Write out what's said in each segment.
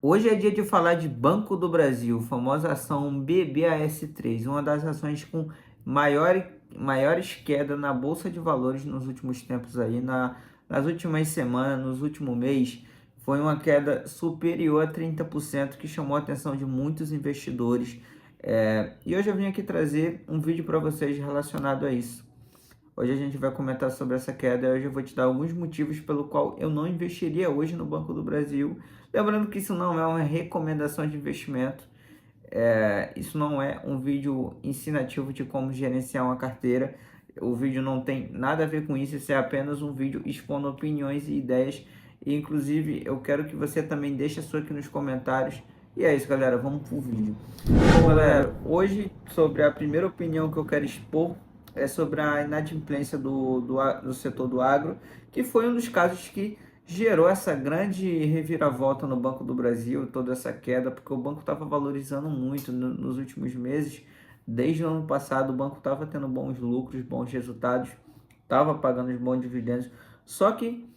Hoje é dia de falar de Banco do Brasil, famosa ação BBAS3, uma das ações com maiores quedas na Bolsa de Valores nos últimos tempos aí, nas últimas semanas, nos últimos mês, foi uma queda superior a 30% que chamou a atenção de muitos investidores. E hoje eu vim aqui trazer um vídeo para vocês relacionado a isso. Hoje a gente vai comentar sobre essa queda e hoje eu vou te dar alguns motivos pelo qual eu não investiria hoje no Banco do Brasil. Lembrando que isso não é uma recomendação de investimento, isso não é um vídeo ensinativo de como gerenciar uma carteira. O vídeo não tem nada a ver com isso, isso é apenas um vídeo expondo opiniões e ideias. E, inclusive, eu quero que você também deixe a sua aqui nos comentários. E é isso, galera, vamos pro vídeo. Bom, galera, hoje sobre a primeira opinião que eu quero expor é sobre a inadimplência do setor do agro, que foi um dos casos que gerou essa grande reviravolta no Banco do Brasil, toda essa queda, porque o banco estava valorizando muito nos últimos meses. Desde o ano passado, o banco estava tendo bons lucros, bons resultados, estava pagando os bons dividendos. Só que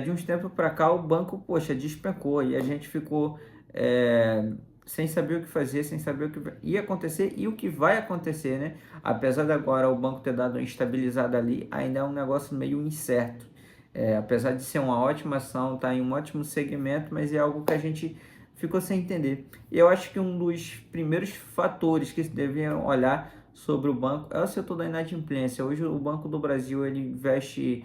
de uns tempos para cá, o banco, poxa, despencou e a gente ficou sem saber o que fazer, sem saber o que ia acontecer e o que vai acontecer, né? Apesar de agora o banco ter dado uma estabilizada ali, ainda é um negócio meio incerto. Apesar de ser uma ótima ação, tá em um ótimo segmento, mas é algo que a gente ficou sem entender. E eu acho que um dos primeiros fatores que se deviam olhar sobre o banco é o setor da inadimplência. Hoje o Banco do Brasil ele investe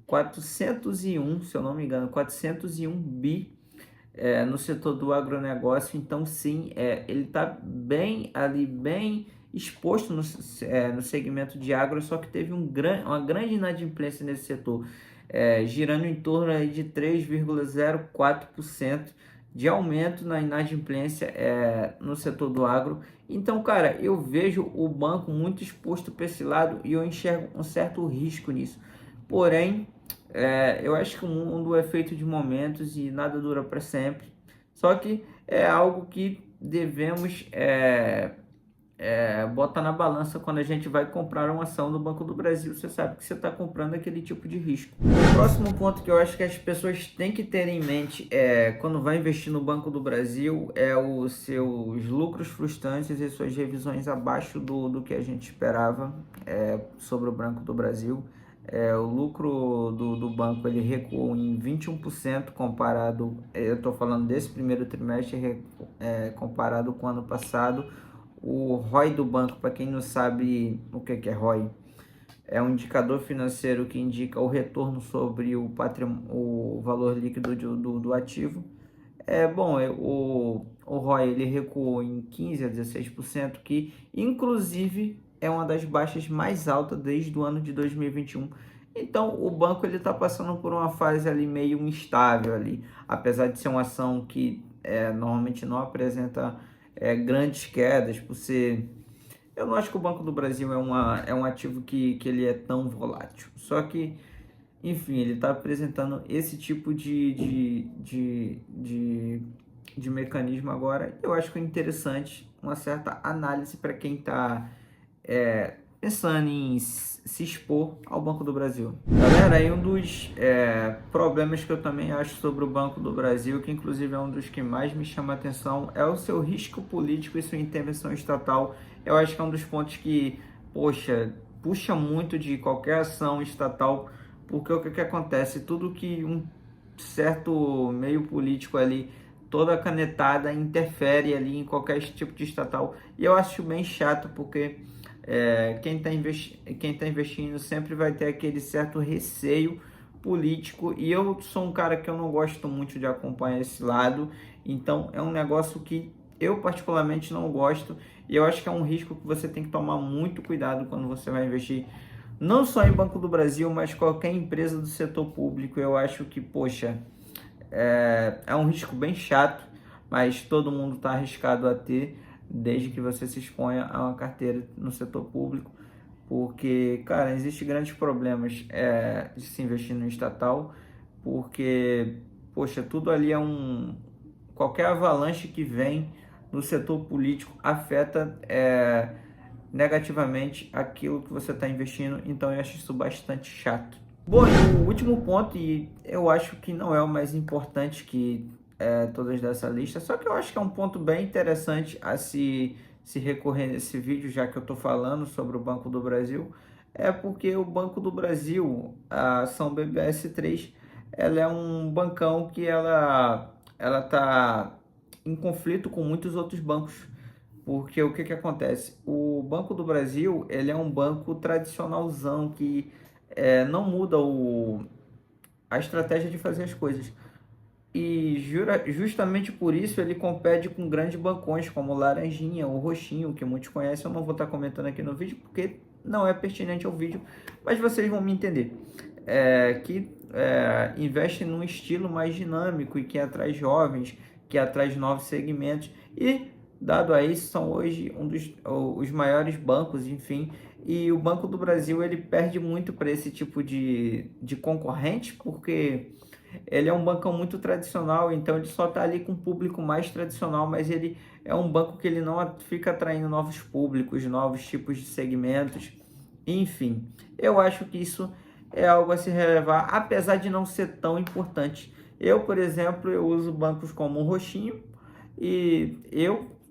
401, se eu não me engano, 401 bi no setor do agronegócio. Então sim, ele está bem ali, bem exposto no segmento de agro, só que teve uma grande inadimplência nesse setor, girando em torno aí de 3,04% de aumento na inadimplência no setor do agro. Então, cara, eu vejo o banco muito exposto para esse lado e eu enxergo um certo risco nisso. Porém, eu acho que o mundo é feito de momentos e nada dura para sempre. Só que é algo que devemos botar na balança quando a gente vai comprar uma ação do Banco do Brasil. Você sabe que você está comprando aquele tipo de risco. O próximo ponto que eu acho que as pessoas têm que ter em mente quando vai investir no Banco do Brasil é os seus lucros frustrantes e suas revisões abaixo do que a gente esperava sobre o Banco do Brasil. O lucro do banco ele recuou em 21% comparado, eu estou falando desse primeiro trimestre, comparado com o ano passado. O ROI do banco, para quem não sabe o que é ROI, é um indicador financeiro que indica o retorno sobre o valor líquido do ativo. O ROI ele recuou em 15 a 16%, que inclusive é uma das baixas mais altas desde o ano de 2021. Então o banco ele está passando por uma fase ali meio instável ali, apesar de ser uma ação que normalmente não apresenta grandes quedas por ser. Eu não acho que o Banco do Brasil é um ativo que ele é tão volátil. Só que enfim, ele está apresentando esse tipo de mecanismo agora. Eu acho que é interessante uma certa análise para quem está pensando em se expor ao Banco do Brasil. Galera, aí um dos problemas que eu também acho sobre o Banco do Brasil, que inclusive é um dos que mais me chama a atenção, é o seu risco político e sua intervenção estatal. Eu acho que é um dos pontos que, poxa, puxa muito de qualquer ação estatal, porque o que acontece? Tudo que um certo meio político ali, toda canetada interfere ali em qualquer tipo de estatal. E eu acho bem chato, porque quem tá investindo sempre vai ter aquele certo receio político. E eu sou um cara que eu não gosto muito de acompanhar esse lado. Então é um negócio que eu particularmente não gosto. E eu acho que é um risco que você tem que tomar muito cuidado quando você vai investir não só em Banco do Brasil, mas qualquer empresa do setor público. Eu acho que, poxa, é um risco bem chato, mas todo mundo está arriscado a ter, desde que você se exponha a uma carteira no setor público, porque, cara, existem grandes problemas de se investir no estatal, porque, poxa, tudo ali qualquer avalanche que vem no setor político afeta negativamente aquilo que você está investindo. Então eu acho isso bastante chato. Bom, e o último ponto, e eu acho que não é o mais importante, que todas dessa lista. Só que eu acho que é um ponto bem interessante a se recorrer nesse vídeo, já que eu estou falando sobre o Banco do Brasil, é porque o Banco do Brasil, a ação BBS3, ela é um bancão que ela está em conflito com muitos outros bancos. Porque o que que acontece? O Banco do Brasil, ele é um banco tradicionalzão que não muda a estratégia de fazer as coisas. E justamente por isso ele compete com grandes bancões como Laranjinha ou Roxinho, que muitos conhecem. Eu não vou estar comentando aqui no vídeo porque não é pertinente ao vídeo, mas vocês vão me entender. Investe num estilo mais dinâmico e que atrai jovens, que atrai novos segmentos. E, dado a isso, são hoje os maiores bancos, enfim. E o Banco do Brasil ele perde muito para esse tipo de concorrente, porque ele é um bancão muito tradicional, então ele só está ali com o público mais tradicional, mas ele é um banco que ele não fica atraindo novos públicos, novos tipos de segmentos, enfim. Eu acho que isso é algo a se relevar, apesar de não ser tão importante. Eu, por exemplo, eu uso bancos como o Roxinho e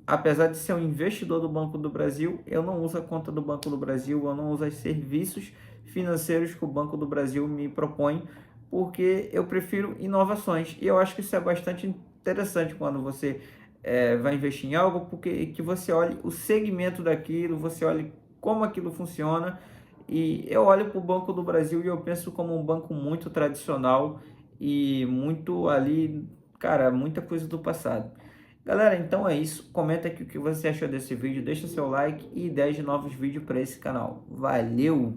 apesar de ser um investidor do Banco do Brasil, eu não uso a conta do Banco do Brasil, eu não uso os serviços financeiros que o Banco do Brasil me propõe, porque eu prefiro inovações. E eu acho que isso é bastante interessante quando você vai investir em algo, porque que você olhe o segmento daquilo, você olhe como aquilo funciona. E eu olho para o Banco do Brasil e eu penso como um banco muito tradicional e muito ali, cara, muita coisa do passado. Galera, então é isso. Comenta aqui o que você achou desse vídeo, deixa seu like e ideias de novos vídeos para esse canal. Valeu!